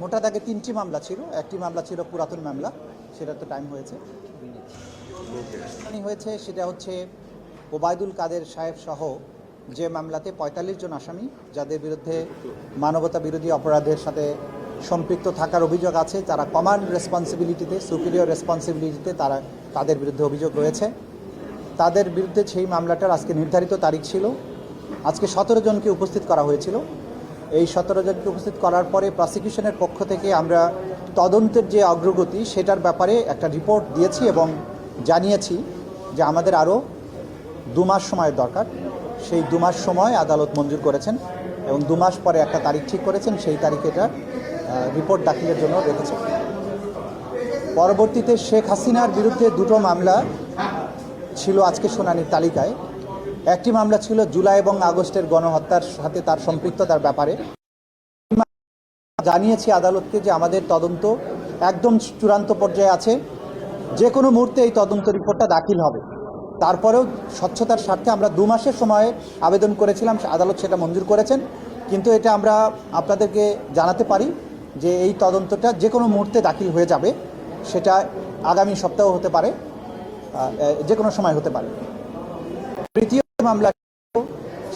মোটা দাগে 3টি মামলা ছিল। একটি মামলা ছিল পুরাতন মামলা, সেটা তো টাইম হয়েছে। হয়েছে সেটা হচ্ছে ওবায়দুল কাদের সাহেব সহ যে মামলাতে ৪৫ জন আসামি যাদের বিরুদ্ধে মানবতা বিরোধী অপরাধের সাথে সম্পৃক্ত থাকার অভিযোগ আছে, তারা কমান্ড রেসপন্সিবিলিটিতে, সুপিরিয়র রেসপন্সিবিলিটিতে তাদের বিরুদ্ধে অভিযোগ রয়েছে। তাদের বিরুদ্ধে সেই মামলাটার আজকে নির্ধারিত তারিখ ছিল। আজকে ১৭ জনকে উপস্থিত করা হয়েছিল। এই ১৭ জনকে উপস্থিত করার পরে প্রসিকিউশনের পক্ষ থেকে আমরা তদন্তের যে অগ্রগতি সেটার ব্যাপারে একটা রিপোর্ট দিয়েছি এবং জানিয়েছি যে আমাদের আরও ২ মাস সময়ের দরকার। সেই ২ মাস সময় আদালত মঞ্জুর করেছেন এবং ২ মাস পরে একটা তারিখ ঠিক করেছেন, সেই তারিখে এটা রিপোর্ট দাখিলের জন্য রেখেছে। পরবর্তীতে শেখ হাসিনার বিরুদ্ধে 2টো মামলা ছিল আজকে শুনানির তালিকায়। একটি মামলা ছিল জুলাই এবং আগস্টের গণহত্যার সাথে তার সম্পৃক্ততার ব্যাপারে। জানিয়েছি আদালতকে যে আমাদের তদন্ত একদম চূড়ান্ত পর্যায়ে আছে, যে কোনো মুহূর্তে এই তদন্ত রিপোর্টটা দাখিল হবে। তারপরেও স্বচ্ছতার স্বার্থে আমরা 2 মাসের সময় আবেদন করেছিলাম, আদালত সেটা মঞ্জুর করেছেন। কিন্তু এটা আমরা আপনাদেরকে জানাতে পারি যে এই তদন্তটা যে কোনো মুহূর্তে দাখিল হয়ে যাবে, সেটা আগামী সপ্তাহ হতে পারে, যে কোনো সময় হতে পারে। তৃতীয় মামলা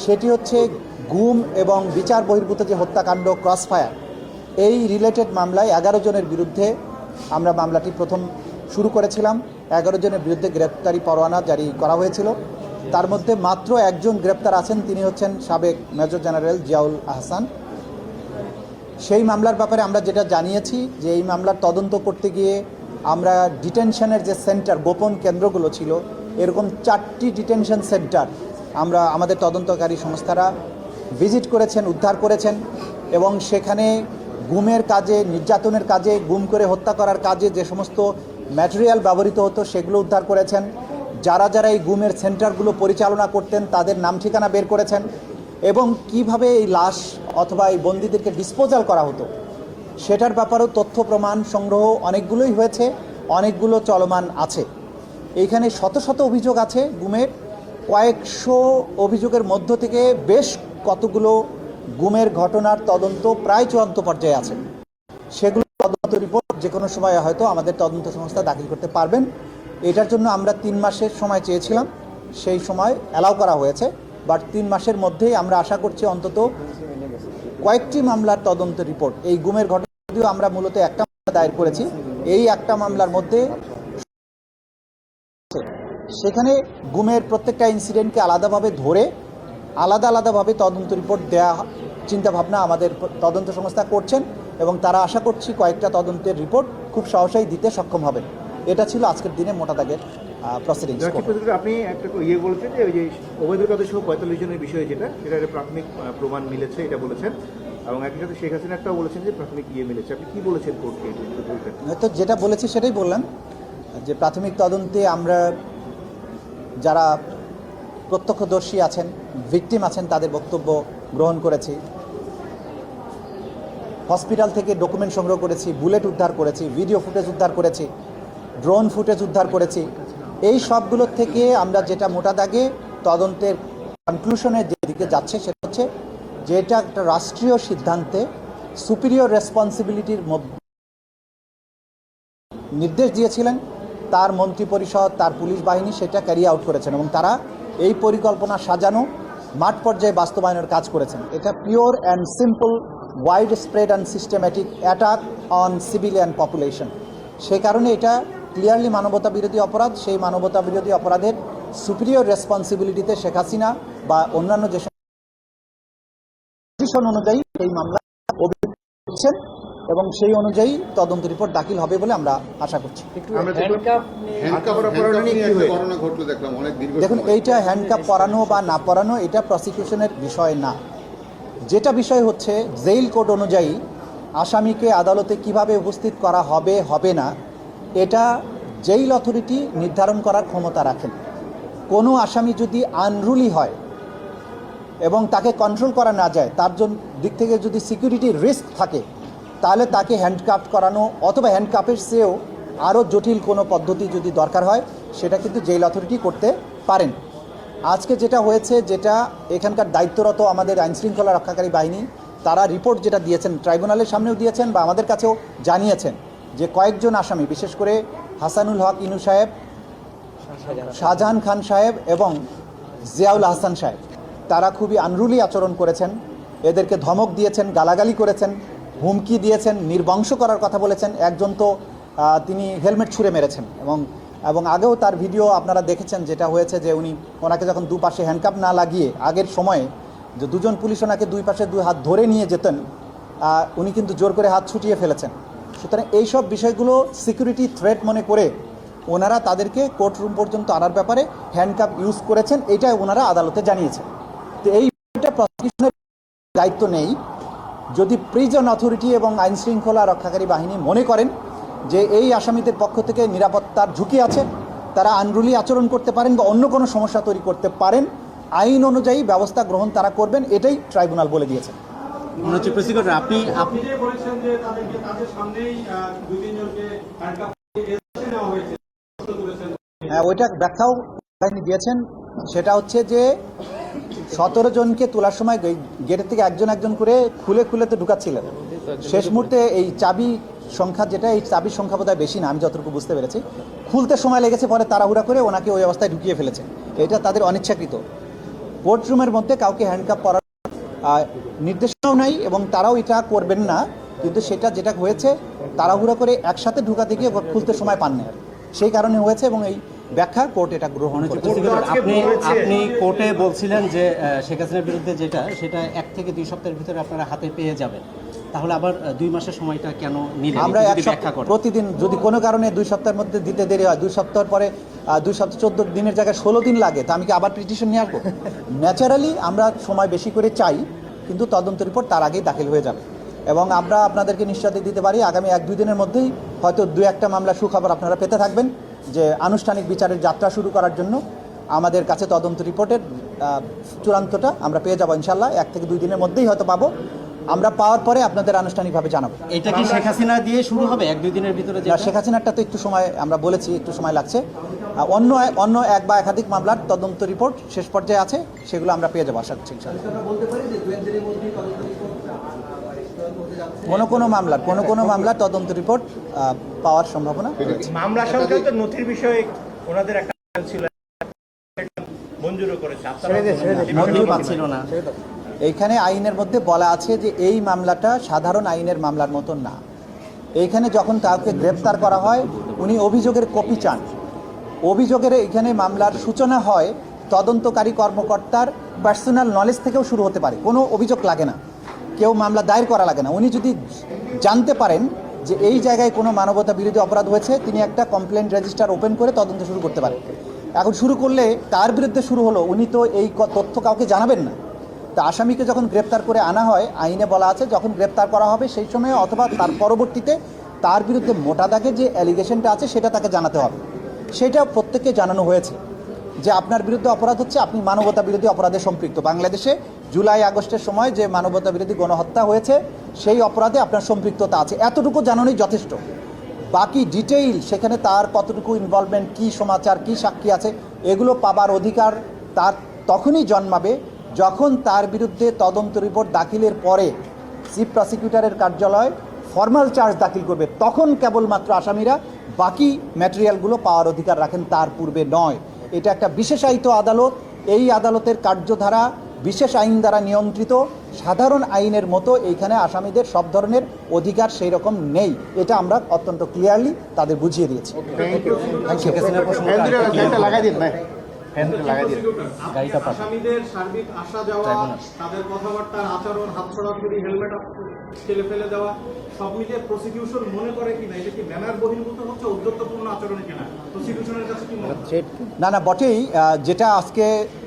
সেটি হচ্ছে গুম এবং বিচার বহির্ভূত যে হত্যাকাণ্ড ক্রসফায়ার, এই রিলেটেড মামলায় 11 জনের বিরুদ্ধে আমরা মামলাটি প্রথম শুরু করেছিলাম। 11 জনের বিরুদ্ধে গ্রেপ্তারি পরোয়ানা জারি করা হয়েছিল। তার মধ্যে মাত্র একজন গ্রেপ্তার আছেন, তিনি হচ্ছেন সাবেক মেজর জেনারেল জিয়াউল আহসান। সেই মামলার ব্যাপারে আমরা যেটা জানিয়েছি যে এই মামলার তদন্ত করতে গিয়ে আমরা ডিটেনশনের যে সেন্টার, গোপন কেন্দ্রগুলো ছিল, এরকম 4টি ডিটেনশন সেন্টার আমরা আমাদের তদন্তকারী সংস্থারা ভিজিট করেছেন, উদ্ধার করেছেন এবং সেখানে গুমের কাজে, নির্যাতনের কাজে, গুম করে হত্যা করার কাজে যে সমস্ত ম্যাটেরিয়াল ব্যবহৃত হতো সেগুলো উদ্ধার করেছেন। যারা যারা এই গুমের সেন্টারগুলো পরিচালনা করতেন তাদের নাম ঠিকানা বের করেছেন এবং কিভাবে এই লাশ অথবা এই বন্দীদেরকে ডিসপোজাল করা হতো সেটার ব্যাপারেও তথ্য প্রমাণ সংগ্রহ অনেকগুলোই হয়েছে, অনেকগুলো চলমান আছে। এইখানে শত শত অভিযোগ আছে গুমের। কয়েকশো অভিযোগের মধ্য থেকে বেশ কতগুলো গুমের ঘটনার তদন্ত প্রায় চূড়ান্ত পর্যায়ে আছে। সেগুলো তদন্ত রিপোর্ট যে কোনো সময় হয়তো আমাদের তদন্ত সংস্থা দাখিল করতে পারবেন। এটার জন্য আমরা 3 মাসের সময় চেয়েছিলাম, সেই সময় অ্যালাউ করা হয়েছে। বাট 3 মাসের মধ্যেই আমরা আশা করছি অন্তত কয়েকটি মামলার তদন্ত রিপোর্ট। এই গুমের ঘটনা যদিও আমরা মূলত একটা মামলা দায়ের করেছি, এই একটা মামলার মধ্যে সেখানে গুমের প্রত্যেকটা ইনসিডেন্টকে আলাদাভাবে ধরে আলাদাভাবে তদন্ত রিপোর্ট দেওয়া চিন্তাভাবনা আমাদের তদন্ত সংস্থা করছেন এবং তারা আশা করছি কয়েকটা তদন্তের রিপোর্ট খুব সহজেই দিতে সক্ষম হবেন। এটা ছিল আজকের দিনে মোটা দাগের প্রসিডিংস। আপনি একটা বলেছেন যে ওই যে ওবায়দুল কাদের সহ 45 জনের বিষয়ে যেটা প্রাথমিক প্রমাণ মিলেছে এটা বলেছেন, এবং একই সাথে শেখ হাসিনা একটাও বলেছেন যে প্রাথমিক মিলেছে। আপনি কি বলেছেন কোর্টকে? হয়তো যেটা বলেছি সেটাই বললাম, যে প্রাথমিক তদন্তে আমরা যারা প্রত্যক্ষদর্শী আছেন, ভিকটিম আছেন, তাদের বক্তব্য গ্রহণ করেছি। হসপিটাল থেকে ডকুমেন্ট সংগ্রহ করেছি, বুলেট উদ্ধার করেছি, ভিডিও ফুটেজ উদ্ধার করেছি, ড্রোন ফুটেজ উদ্ধার করেছি। এই সবগুলোর থেকে আমরা যেটা মোটা দাগে তদন্তের কনক্লুশনের যেদিকে যাচ্ছে সেটা হচ্ছে যে এটা একটা রাষ্ট্রীয় সিদ্ধান্তে সুপিরিয়র রেসপন্সিবিলিটির মধ্যে নির্দেশ দিয়েছিলেন তার মন্ত্রিপরিষদ, তার পুলিশ বাহিনী সেটা ক্যারি আউট করেছেন এবং তারা এই পরিকল্পনা সাজানো মাঠ পর্যায়ে বাস্তবায়নের কাজ করেছেন। এটা pure and simple wide spread and systematic attack on civilian population. সেই কারণে এটা ক্লিয়ারলি মানবতা বিরোধী অপরাধ। সেই মানবতা বিরোধী অপরাধের সুপিরিয়র রেসপন্সিবিলিটিতে শেখ হাসিনা বা অন্যান্য যে অনুযায়ী এই মামলা অভিযোগ করছেন এবং সেই অনুযায়ী তদন্ত রিপোর্ট দাখিল হবে বলে আমরা আশা করছি। দেখুন, এইটা হ্যান্ডকাপ পরানো বা না পরানো এটা প্রসিকিউশনের বিষয় না। যেটা বিষয় হচ্ছে জেইল কোড অনুযায়ী আসামিকে আদালতে কিভাবে উপস্থিত করা হবে হবে না, এটা জেইল অথরিটি নির্ধারণ করার ক্ষমতা রাখেন। কোনো আসামি যদি আনরুলি হয় এবং তাকে কন্ট্রোল করা না যায়, তার জন্য দিক থেকে যদি সিকিউরিটি রিস্ক থাকে, তাহলে তাকে হ্যান্ডকাপ করানো অথবা হ্যান্ডকাপের চেয়েও আরও জটিল কোনো পদ্ধতি যদি দরকার হয় সেটা কিন্তু জেল অথরিটি করতে পারেন। আজকে যেটা হয়েছে, যেটা এখানকার দায়িত্বরত আমাদের আইনশৃঙ্খলা রক্ষাকারী বাহিনী তারা রিপোর্ট যেটা দিয়েছেন ট্রাইব্যুনালের সামনেও দিয়েছেন বা আমাদের কাছেও জানিয়েছেন যে কয়েকজন আসামি, বিশেষ করে হাসানুল হক ইনু সাহেব, শাহজাহান খান সাহেব এবং জিয়াউল হাসান সাহেব, তারা খুবই আনরুলি আচরণ করেছেন, এদেরকে ধমক দিয়েছেন, গালাগালি করেছেন, হুমকি দিয়েছেন, নির্বংশ করার কথা বলেছেন। একজন তো তিনি হেলমেট ছুঁড়ে মেরেছেন এবং আগেও তার ভিডিও আপনারা দেখেছেন, যেটা হয়েছে যে উনি ওনাকে যখন দুপাশে হ্যান্ডকাপ না লাগিয়ে আগের সময়ে যে দুজন পুলিশ ওনাকে দুই পাশে দুই হাত ধরে নিয়ে যেতেন, উনি কিন্তু জোর করে হাত ছুটিয়ে ফেলেছেন। সুতরাং এইসব বিষয়গুলো সিকিউরিটি থ্রেট মনে করে ওনারা তাদেরকে কোর্টরুম পর্যন্ত আনার ব্যাপারে হ্যান্ডকাপ ইউজ করেছেন, এটা ওনারা আদালতে জানিয়েছেন। তো এইটা প্রসিকিউশনের দায়িত্ব নেই। যদি প্রিজন অথরিটি এবং আইনশৃঙ্খলা রক্ষাকারী বাহিনী মনে করেন যে এই আসামিদের পক্ষ থেকে নিরাপত্তার ঝুঁকি আছে, তারা আনরুলি আচরণ করতে পারেন বা অন্য কোনো সমস্যা তৈরি করতে পারেন, আইন অনুযায়ী ব্যবস্থা গ্রহণ তারা করবেন, এটাই ট্রাইব্যুনাল বলে দিয়েছে। আপনি যে বলেছেন যে তাদেরকে তাদের সামনেই দুই তিনজনকে হ্যান্ডকাপ নেওয়া হয়েছে, হ্যাঁ, ওইটা ব্যাখ্যাও বাহিনী দিয়েছেন। সেটা হচ্ছে যে 17 জনকে তোলার সময় গেটের থেকে একজন একজন করে খুলে খুলে তো ঢুকাচ্ছিলেন। শেষ মুহূর্তে এই চাবি সংখ্যা, যেটা এই চাবির সংখ্যা বোধহয় বেশি না, আমি যতটুকু বুঝতে পেরেছি, খুলতে সময় লেগেছে, পরে তাড়াহুড়া করে ওনাকে ওই অবস্থায় ঢুকিয়ে ফেলেছে। এটা তাদের অনিচ্ছাকৃত। কোর্টরুমের মধ্যে কাউকে হ্যান্ডকাপ করার নির্দেশনাও নাই এবং তারাও এটা করবেন না, কিন্তু সেটা যেটা হয়েছে তাড়াহুড়া করে একসাথে ঢুকাতে গিয়ে খুলতে সময় পাননি, আর সেই কারণে হয়েছে এবং এই ব্যাখ্যা কোর্ট এটা গ্রহণ করেছে। আপনি কোর্টে বলছিলেন যে শেখ হাসিনার বিরুদ্ধে সেটা 1 থেকে 2 সপ্তাহের ভিতরে আপনারা হাতে পেয়ে যাবেন, তাহলে আবার 2 মাসের সময়টা কেন নিলেন? আমরা প্রতিদিন যদি কোনো কারণে 2 সপ্তাহের মধ্যে দিতে দেরি হয়, 2 সপ্তাহ পরে 2 সপ্তাহ 14 দিনের জায়গায় 16 দিন লাগে, তা আমি কি আবার পিটিশন নিয়ে আসবো? ন্যাচারালি আমরা সময় বেশি করে চাই, কিন্তু তদন্ত রিপোর্ট তার আগেই দাখিল হয়ে যাবে এবং আমরা আপনাদেরকে নিশ্চয়তা দিতে পারি আগামী 1-2 দিনের মধ্যেই হয়তো 2-1টা মামলা সুখবর আপনারা পেতে থাকবেন যে আনুষ্ঠানিক বিচারের যাত্রা শুরু করার জন্য আমাদের কাছে তদন্ত রিপোর্টের চূড়ান্তটা আমরা পেয়ে যাবো ইনশাল্লাহ। 1 থেকে 2 দিনের মধ্যেই হয়তো পাবো। আমরা পাওয়ার পরে আপনাদের আনুষ্ঠানিকভাবে জানাবো। এটা কি শেখ হাসিনা দিয়ে শুরু হবে 1-2 দিনের ভিতরে? শেখ হাসিনারটা তো একটু সময়, আমরা বলেছি একটু সময় লাগছে। অন্য 1 বা একাধিক মামলার তদন্ত রিপোর্ট শেষ পর্যায়ে আছে, সেগুলো আমরা পেয়ে যাবো আশা করছি ইনশাল্লাহ। কোনো মামলার তদন্ত রিপোর্ট পাওয়ার সম্ভাবনা রয়েছে। মামলা সংক্রান্ত নথির বিষয়ে ওনাদের একটা ছিল, মঞ্জুরও করেছে, মঞ্জুর পাচ্ছিল না। এইখানে আইনের মধ্যে বলা আছে যে এই মামলাটা সাধারণ আইনের মামলার মতন না। এইখানে যখন তাকে গ্রেপ্তার করা হয়, উনি অভিযোগের কপি চান। অভিযোগের এইখানে মামলার সূচনা হয় তদন্তকারী কর্মকর্তার পার্সোনাল নলেজ থেকেও শুরু হতে পারে, কোনো অভিযোগ লাগে না, কেউ মামলা দায়ের করা লাগে না। উনি যদি জানতে পারেন যে এই জায়গায় কোনো মানবতা বিরোধী অপরাধ হয়েছে, তিনি একটা কমপ্লেন্ট রেজিস্টার ওপেন করে তদন্ত শুরু করতে পারেন। এখন শুরু করলে তার বিরুদ্ধে শুরু হলো, উনি তো এই তথ্য কাউকে জানাবেন না। তা আসামিকে যখন গ্রেপ্তার করে আনা হয়, আইনে বলা আছে যখন গ্রেপ্তার করা হবে সেই সময় অথবা তার পরবর্তীতে তার বিরুদ্ধে মোটা দাগে যে অ্যালিগেশনটা আছে সেটা তাকে জানাতে হবে। সেটা প্রত্যেককে জানানো হয়েছে যে আপনার বিরুদ্ধে অপরাধ হচ্ছে, আপনি মানবতা বিরোধী অপরাধে সম্পৃক্ত। বাংলাদেশে জুলাই আগস্টের সময় যে মানবতা বিরোধী গণহত্যা হয়েছে সেই অপরাধে আপনার সম্পৃক্ততা আছে, এতটুকু জানানোই যথেষ্ট। বাকি ডিটেইল সেখানে তার কতটুকু ইনভলভমেন্ট, কী সমাচার, কী সাক্ষী আছে, এগুলো পাবার অধিকার তার তখনই জন্মাবে যখন তার বিরুদ্ধে তদন্ত রিপোর্ট দাখিলের পরে চিফ প্রসিকিউটরের কার্যালয় ফর্মাল চার্জ দাখিল করবে, তখন কেবলমাত্র আসামিরা বাকি ম্যাটেরিয়ালগুলো পাওয়ার অধিকার রাখেন, তার পূর্বে নয়। এটা একটা বিশেষায়িত আদালত, এই আদালতের কার্যধারা বিশেষ আইন দ্বারা নিয়ন্ত্রিত। সাধারণ আইনের মতো এইখানে আসামিদের সব ধরনের অধিকার সেই রকম নেই, এটা আমরা অত্যন্ত ক্লিয়ারলি তাদের বুঝিয়ে দিয়েছি। আসামিদের সার্বিক আসা যাওয়া, তাদের কথাবার্তার আচরণ, হাত ছড়াছড়ি, হেলমেট ফেলে ফেলে দেওয়া, সব মিলিয়ে প্রসিকিউশন মনে করে কিনা এটা কি ম্যানার বহির্ভূত হচ্ছে, ঔদ্ধত্যপূর্ণ আচরণ কিনা প্রসিকিউশনের কাছে কি মনে হচ্ছে? না বটেই, যেটা আজকে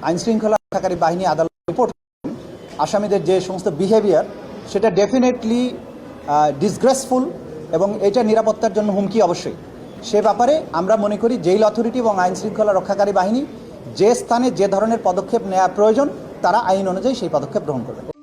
আইনশৃঙ্খলা রক্ষাকারী বাহিনী আদালত রিপোর্ট আসামিদের যে সমস্ত বিহেভিয়ার, সেটা ডেফিনেটলি ডিসগ্রেসফুল এবং এটা নিরাপত্তার জন্য হুমকি অবশ্যই। সে ব্যাপারে আমরা মনে করি জেল অথরিটি এবং আইনশৃঙ্খলা রক্ষাকারী বাহিনী যে স্থানে যে ধরনের পদক্ষেপ নেওয়া প্রয়োজন, তারা আইন অনুযায়ী সেই পদক্ষেপ গ্রহণ করবে।